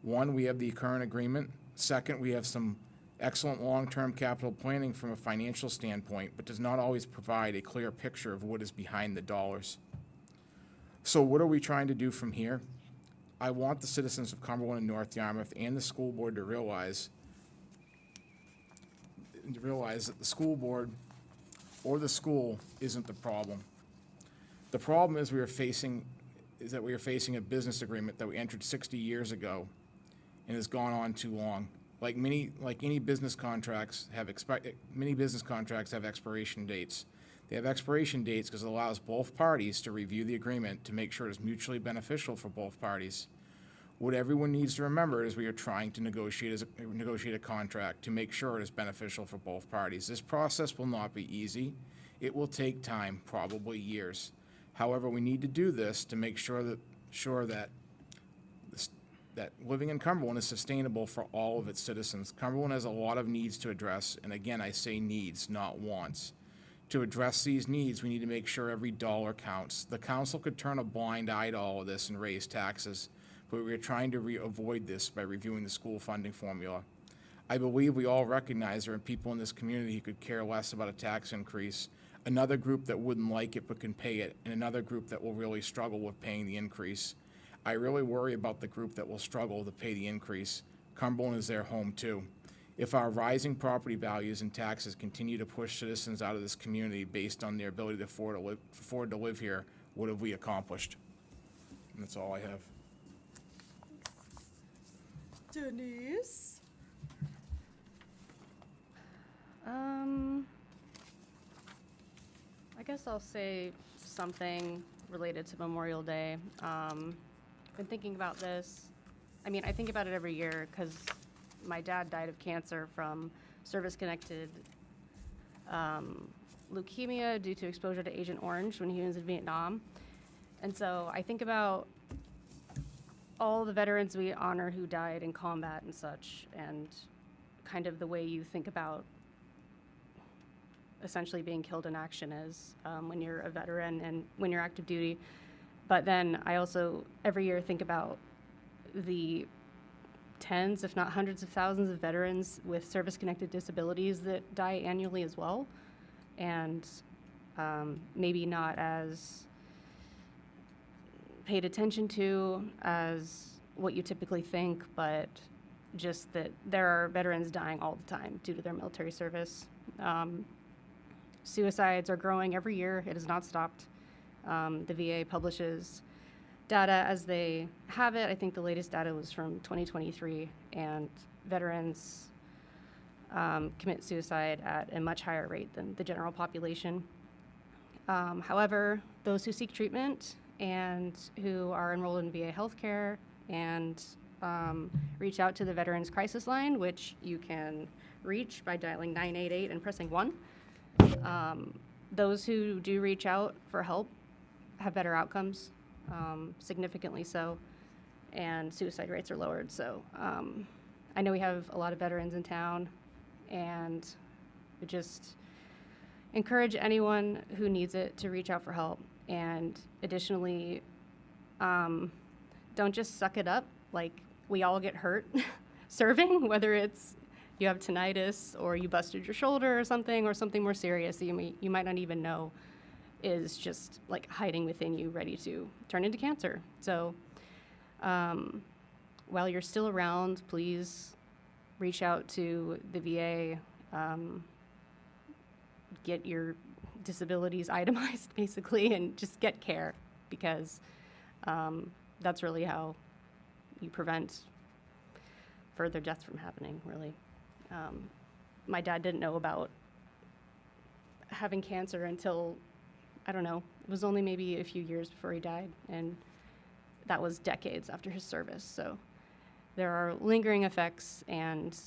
One, we have the current agreement. Second, we have some excellent long-term capital planning from a financial standpoint, but does not always provide a clear picture of what is behind the dollars. So what are we trying to do from here? I want the citizens of Cumberland and North Yarmouth and the school board to realize that the school board or the school isn't the problem. The problem is we are facing a business agreement that we entered 60 years ago and has gone on too long. Many business contracts have expiration dates. They have expiration dates because it allows both parties to review the agreement to make sure it is mutually beneficial for both parties. What everyone needs to remember is we are trying to negotiate a contract to make sure it is beneficial for both parties. This process will not be easy. It will take time, probably years. However, we need to do this to make sure that living in Cumberland is sustainable for all of its citizens. Cumberland has a lot of needs to address, and again, I say needs, not wants. To address these needs, we need to make sure every dollar counts. The council could turn a blind eye to all of this and raise taxes, but we are trying to avoid this by reviewing the school funding formula. I believe we all recognize there are people in this community who could care less about a tax increase, another group that wouldn't like it but can pay it, and another group that will really struggle with paying the increase. I really worry about the group that will struggle to pay the increase. Cumberland is their home too. If our rising property values and taxes continue to push citizens out of this community based on their ability to afford to live here, what have we accomplished? And that's all I have. Denise? I guess I'll say something related to Memorial Day. Been thinking about this. I mean, I think about it every year because my dad died of cancer from service-connected leukemia due to exposure to Agent Orange when he was in Vietnam. And so I think about all the veterans we honor who died in combat and such, and kind of the way you think about essentially being killed in action is when you're a veteran and when you're active duty. But then I also every year think about the tens, if not hundreds of thousands of veterans with service-connected disabilities that die annually as well. And maybe not as paid attention to as what you typically think, but just that there are veterans dying all the time due to their military service. Suicides are growing every year. It has not stopped. The VA publishes data as they have it. I think the latest data was from 2023, and veterans commit suicide at a much higher rate than the general population. However, those who seek treatment and who are enrolled in VA healthcare and reach out to the Veterans Crisis Line, which you can reach by dialing 988 and pressing 1. Those who do reach out for help have better outcomes, significantly so, and suicide rates are lowered. So I know we have a lot of veterans in town, and we just encourage anyone who needs it to reach out for help. And additionally, don't just suck it up. Like, we all get hurt serving, whether it's you have tinnitus or you busted your shoulder or something more serious that you might not even know is just like hiding within you, ready to turn into cancer. So while you're still around, please reach out to the VA, get your disabilities itemized basically, and just get care, because that's really how you prevent further deaths from happening, really. My dad didn't know about having cancer until, I don't know, it was only maybe a few years before he died, and that was decades after his service. So there are lingering effects, and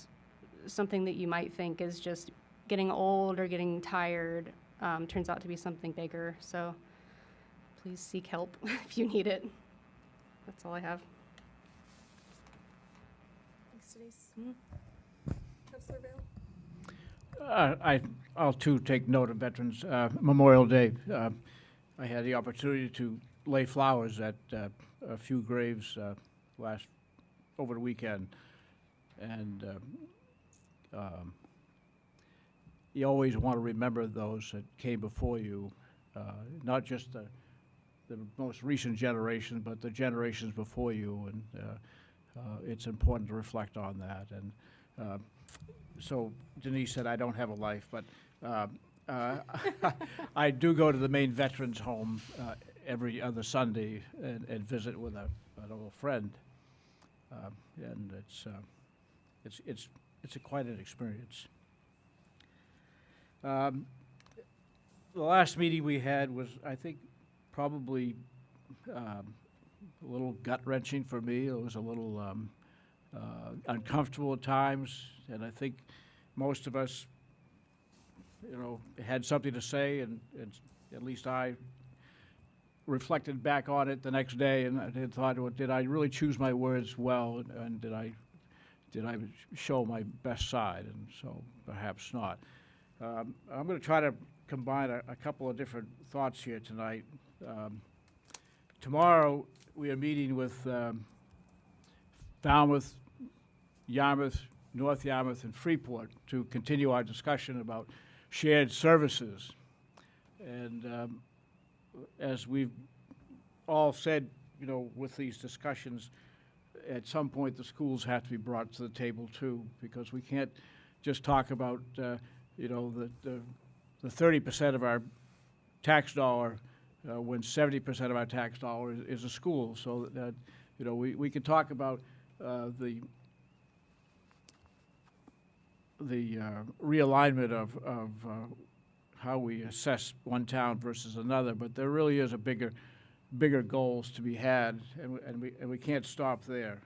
something that you might think is just getting old or getting tired turns out to be something bigger. So please seek help if you need it. That's all I have. Thanks, Denise. Councilor Vail? I'll too take note of Veterans Memorial Day. I had the opportunity to lay flowers at a few graves over the weekend, and you always want to remember those that came before you, not just the most recent generation, but the generations before you, and it's important to reflect on that. And so Denise said I don't have a life, but I do go to the main veterans home every other Sunday and visit with an old friend, and it's quite an experience. The last meeting we had was, I think, probably a little gut-wrenching for me. It was a little uncomfortable at times, and I think most of us, had something to say, and at least I reflected back on it the next day, and I thought, well, did I really choose my words well, and did I show my best side? And so perhaps not. I'm going to try to combine a couple of different thoughts here tonight. Tomorrow we are meeting with Falmouth, Yarmouth, North Yarmouth, and Freeport to continue our discussion about shared services. And as we've all said, with these discussions, at some point the schools have to be brought to the table too, because we can't just talk about the 30% of our tax dollar when 70% of our tax dollar is a school. So that we can talk about the realignment of how we assess one town versus another, but there really is a bigger goals to be had, and we can't stop there.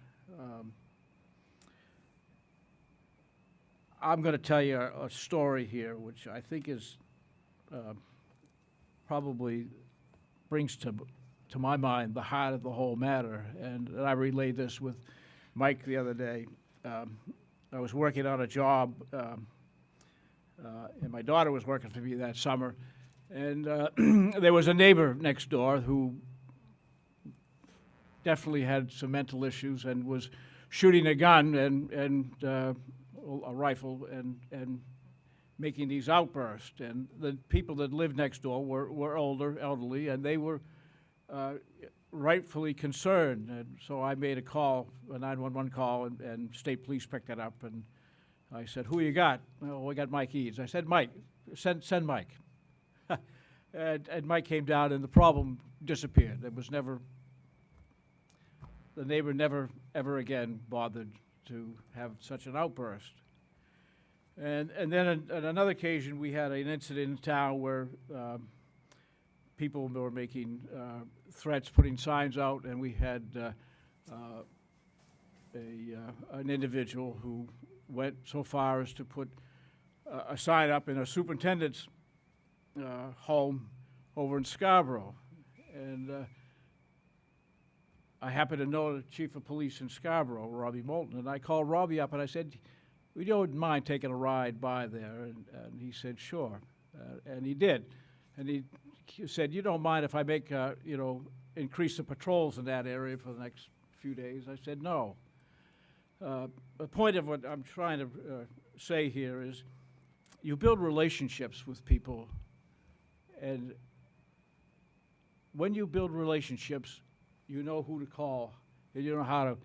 I'm going to tell you a story here, which I think is probably brings to my mind the heart of the whole matter, and I relayed this with Mike the other day. I was working on a job, and my daughter was working for me that summer, and there was a neighbor next door who definitely had some mental issues and was shooting a gun and a rifle and making these outbursts. And the people that lived next door were older, elderly, and they were rightfully concerned. And so I made a call, a 911 call, and state police picked it up. And I said, "Who you got?" "Oh, we got Mike Eads." I said, "Mike, send Mike." And Mike came down, and the problem disappeared. It was never, the neighbor never, ever again bothered to have such an outburst. And then on another occasion, we had an incident in town where people were making threats, putting signs out, and we had an individual who went so far as to put a sign up in a superintendent's home over in Scarborough. And I happen to know the chief of police in Scarborough, Robbie Moulton, and I called Robbie up and I said, "We don't mind taking a ride by there." And he said, "Sure." And he did. And he said, "You don't mind if I make, increase the patrols in that area for the next few days?" I said, "No." The point of what I'm trying to say here is you build relationships with people, and when you build relationships, you know who to call, and you know how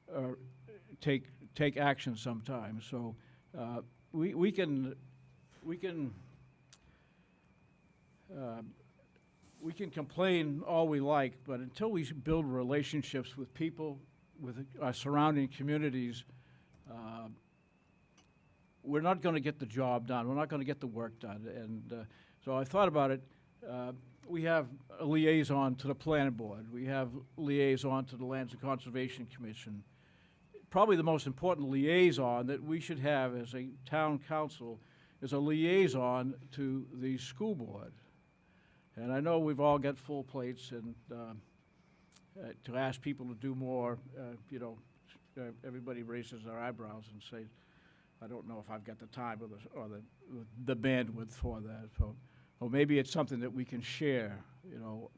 to take action sometimes. So we can complain all we like, but until we build relationships with people, with our surrounding communities, we're not going to get the job done. We're not going to get the work done. And so I thought about it. We have a liaison to the planning board. We have liaison to the Lands and Conservation Commission. Probably the most important liaison that we should have as a town council is a liaison to the school board. And I know we've all got full plates, and to ask people to do more, everybody raises their eyebrows and says, "I don't know if I've got the time or the bandwidth for that." So, or maybe it's something that we can share,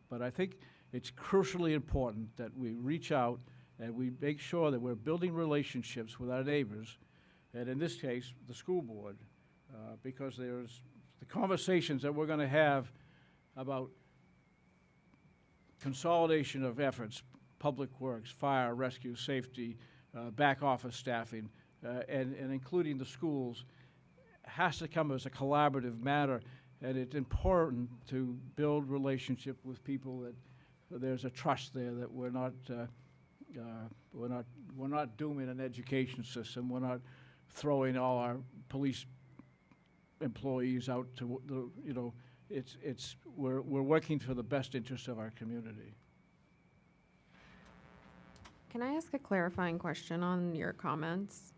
But I think it's crucially important that we reach out and we make sure that we're building relationships with our neighbors, and in this case, the school board, because there's the conversations that we're going to have about consolidation of efforts, public works, fire, rescue, safety, back office staffing, and including the schools, has to come as a collaborative matter. And it's important to build relationship with people that there's a trust there, that we're not dooming an education system. We're not throwing all our police employees out to we're working for the best interest of our community. Can I ask a clarifying question on your comments?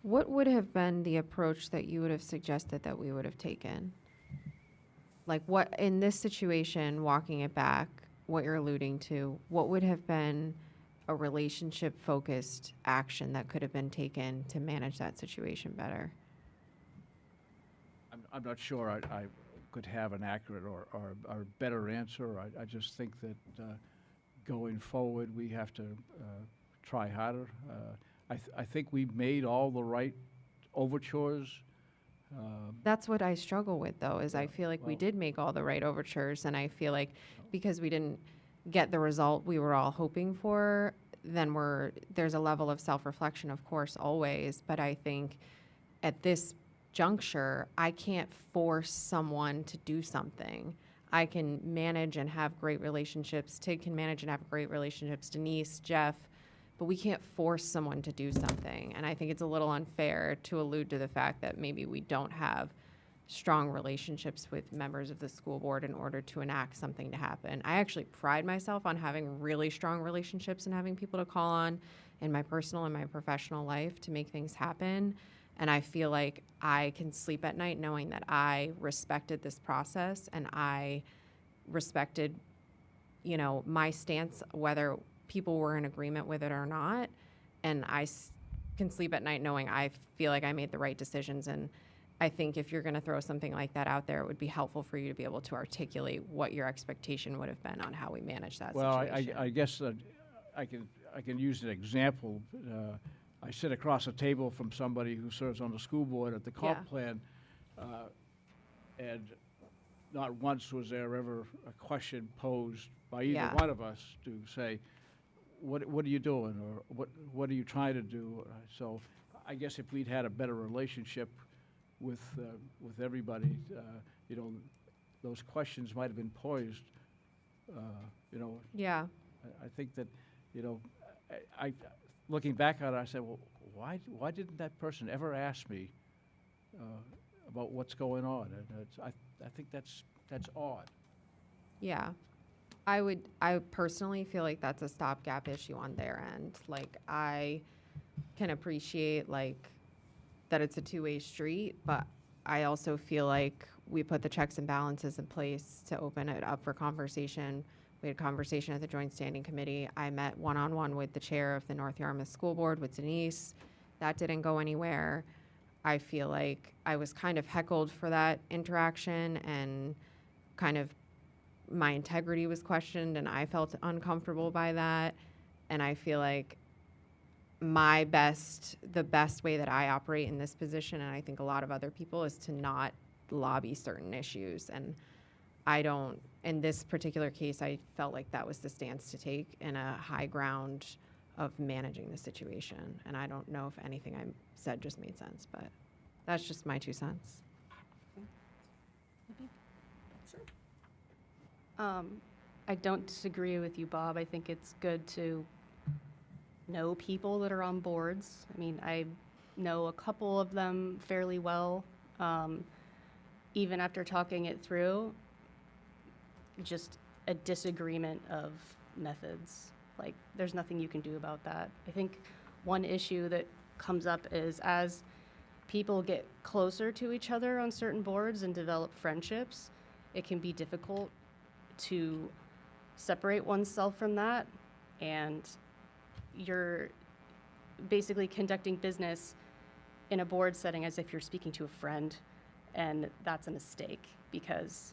What would have been the approach that you would have suggested that we would have taken? Like, what, in this situation, walking it back, what you're alluding to, what would have been a relationship-focused action that could have been taken to manage that situation better? I'm not sure I could have an accurate or better answer. I just think that going forward, we have to try harder. I think we made all the right overtures. That's what I struggle with, though, is I feel like we well- did make all the right overtures, and I feel like because we didn't get the result we were all hoping for, then there's a level of self-reflection, of course, always, but I think at this juncture, I can't force someone to do something. I can manage and have great relationships. Tig can manage and have great relationships. Denise, Jeff, but we can't force someone to do something. And I think it's a little unfair to allude to the fact that maybe we don't have strong relationships with members of the school board in order to enact something to happen. I actually pride myself on having really strong relationships and having people to call on in my personal and my professional life to make things happen. And I feel like I can sleep at night knowing that I respected this process and I respected, my stance, whether people were in agreement with it or not. And I can sleep at night knowing I feel like I made the right decisions. And I think if you're going to throw something like that out there, it would be helpful for you to be able to articulate what your expectation would have been on how we manage that Well, situation. I guess that I can use an example. I sit across a table from somebody who serves on the school board at the comp Yeah. plan, and not once was there ever a question posed by either Yeah. one of us to say, what are you doing, or what are you trying to do? So I guess if we'd had a better relationship with everybody, you know, those questions might have been poised, you know. Yeah. I think that, you know, I looking back on it, I said, well, why didn't that person ever ask me about what's going on? And I think that's odd. Yeah. I personally feel like that's a stopgap issue on their end. Like, I can appreciate, like, that it's a two-way street, but I also feel like we put the checks and balances in place to open it up for conversation. We had a conversation at the Joint Standing Committee. I met one-on-one with the chair of the North Yarmouth School Board, with Denise. That didn't go anywhere. I feel like I was kind of heckled for that interaction, and kind of my integrity was questioned, and I felt uncomfortable by that. And I feel like the best way that I operate in this position, and I think a lot of other people, is to not lobby certain issues. And in this particular case, I felt like that was the stance to take, in a high ground of managing the situation. And I don't know if anything I said just made sense, but that's just my 2 cents. I don't disagree with you, Bob. I think it's good to know people that are on boards. I mean, I know a couple of them fairly well. Even after talking it through, just a disagreement of methods. Like, there's nothing you can do about that. I think one issue that comes up is, as people get closer to each other on certain boards and develop friendships, it can be difficult to separate oneself from that. And you're basically conducting business in a board setting as if you're speaking to a friend, and that's a mistake, because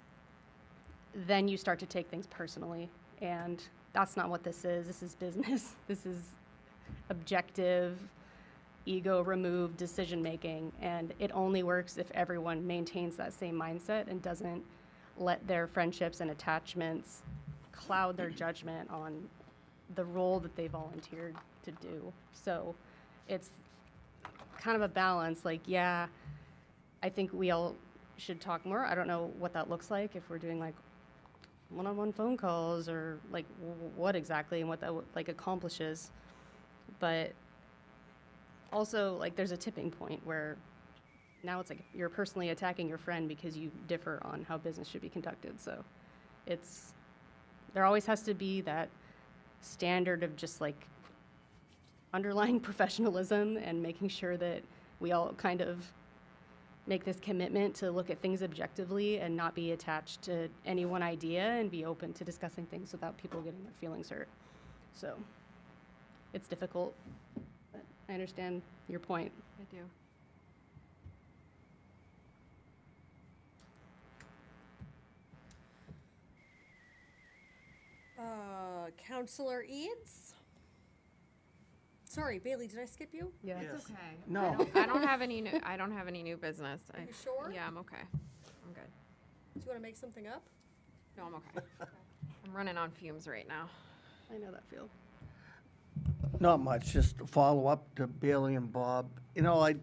then you start to take things personally, and that's not what this is. This is business. This is objective, ego-removed decision-making, and it only works if everyone maintains that same mindset and doesn't let their friendships and attachments cloud their judgment on the role that they volunteered to do. So it's kind of a balance. Like, yeah, I think we all should talk more. I don't know what that looks like, if we're doing like one-on-one phone calls, or like what exactly, and what that like accomplishes. But also, like, there's a tipping point where now it's like you're personally attacking your friend because you differ on how business should be conducted. So there always has to be that standard of just like underlying professionalism, and making sure that we all kind of make this commitment to look at things objectively and not be attached to any one idea, and be open to discussing things without people getting their feelings hurt. So it's difficult, but I understand your point. I do. Counselor Eads? Sorry, Bailey, did I skip you? Yeah. Yes. Okay. No. I don't have any new business. Are you sure? Yeah, I'm okay. I'm good. Do you want to make something up? No, I'm okay. I'm running on fumes right now. I know that feel. Not much, just a follow-up to Bailey and Bob. You know, I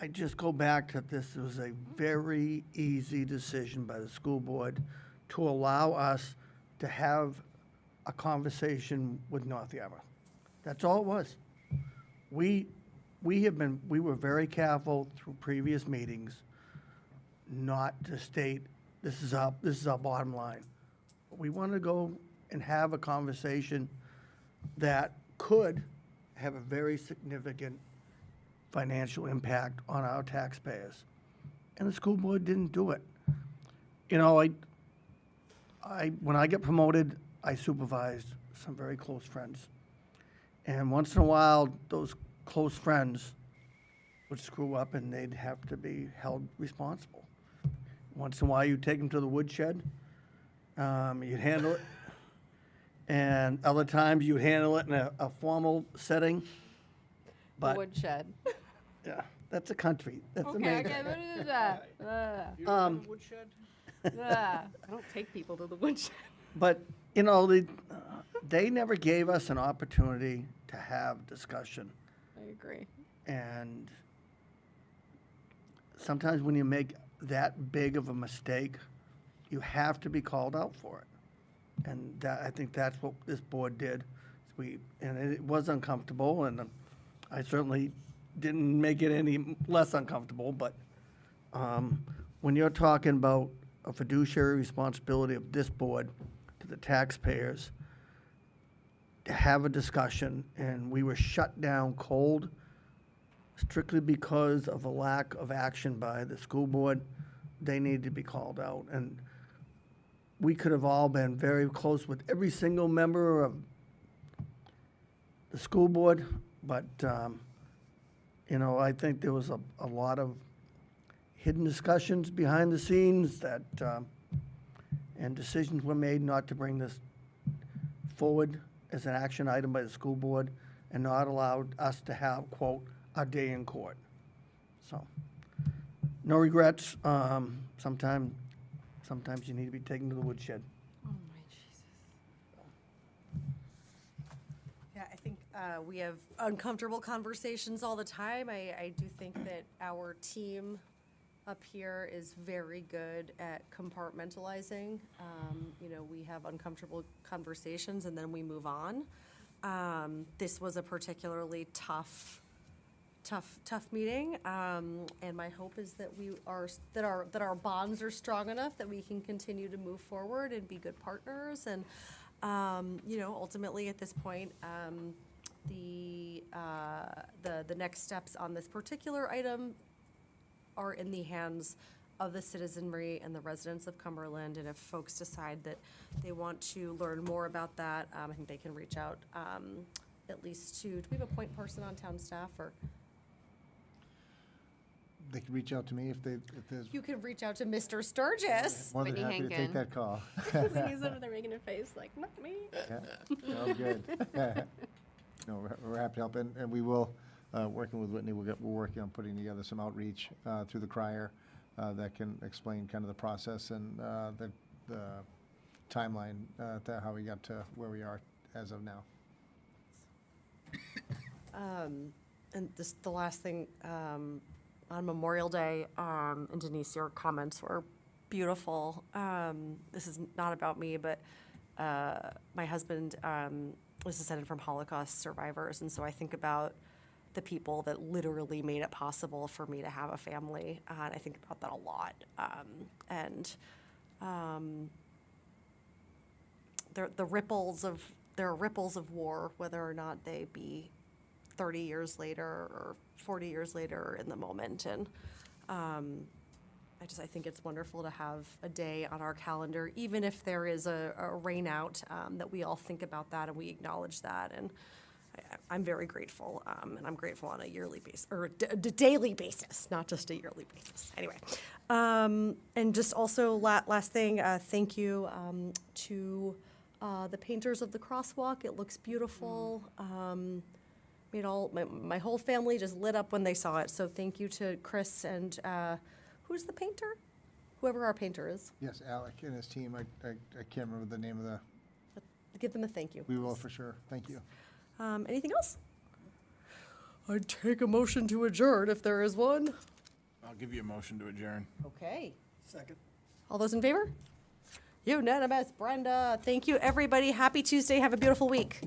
just go back to this. It was a very easy decision by the school board to allow us to have a conversation with North Yarmouth. That's all it was. We were very careful through previous meetings not to state, this is our bottom line. We wanted to go and have a conversation that could have a very significant financial impact on our taxpayers. And the school board didn't do it. You know, when I get promoted, I supervised some very close friends. And once in a while, those close friends would screw up, and they'd have to be held responsible. Once in a while, you'd take them to the woodshed, you'd handle it, and other times you handle it in a formal setting. The But, woodshed. yeah, that's a country. That's Okay, amazing. okay, what is that? Woodshed? I don't take people to the woodshed. But, they never gave us an opportunity to have discussion. I agree. And sometimes when you make that big of a mistake, you have to be called out for it. And that, I think that's what this board did. And it was uncomfortable, and I certainly didn't make it any less uncomfortable, but when you're talking about a fiduciary responsibility of this board to the taxpayers, to have a discussion, and we were shut down cold strictly because of a lack of action by the school board, they needed to be called out. And we could have all been very close with every single member of the school board, but, I think there was a lot of hidden discussions behind the scenes that, and decisions were made not to bring this forward as an action item by the school board and not allowed us to have, quote, a day in court. So, no regrets. Sometimes you need to be taken to the woodshed. Oh my Jesus. Yeah, I think we have uncomfortable conversations all the time. I do think that our team up here is very good at compartmentalizing. We have uncomfortable conversations and then we move on. This was a particularly tough meeting, and my hope is that that our bonds are strong enough that we can continue to move forward and be good partners. And ultimately at this point, the next steps on this particular item are in the hands of the citizenry and the residents of Cumberland. And if folks decide that they want to learn more about that, I think they can reach out at least do we have a point person on town staff, or? They can reach out to me if there's. You can reach out to Mr. Sturgis. More than Whitney happy to take Hankin. that call. He's over there making a face like, not me. Yeah, all good. No, we're happy to help, and we will, working with Whitney, we're working on putting together some outreach through the crier that can explain kind of the process and the timeline to how we got to where we are as of now. And the last thing, on Memorial Day, and Denise, your comments were beautiful. This is not about me, but my husband was descended from Holocaust survivors, and so I think about the people that literally made it possible for me to have a family, and I think about that a lot. There are ripples of war, whether or not they be 30 years later or 40 years later in the moment. And I think it's wonderful to have a day on our calendar, even if there is a rain out, that we all think about that and we acknowledge that. And I'm very grateful, and I'm grateful on a yearly basis, or a daily basis, not just a yearly basis. Anyway, and just also last thing, thank you to the painters of the crosswalk. It looks beautiful. My whole family just lit up when they saw it. So thank you to Chris and who's the painter? Whoever our painter is. Yes, Alec and his team, I can't remember the name of the, Give them a thank you. we will for sure. Thank you. Anything else? I'd take a motion to adjourn if there is one. I'll give you a motion to adjourn. Okay. Second. All those in favor? Unanimous, Brenda. Thank you, everybody. Happy Tuesday. Have a beautiful week.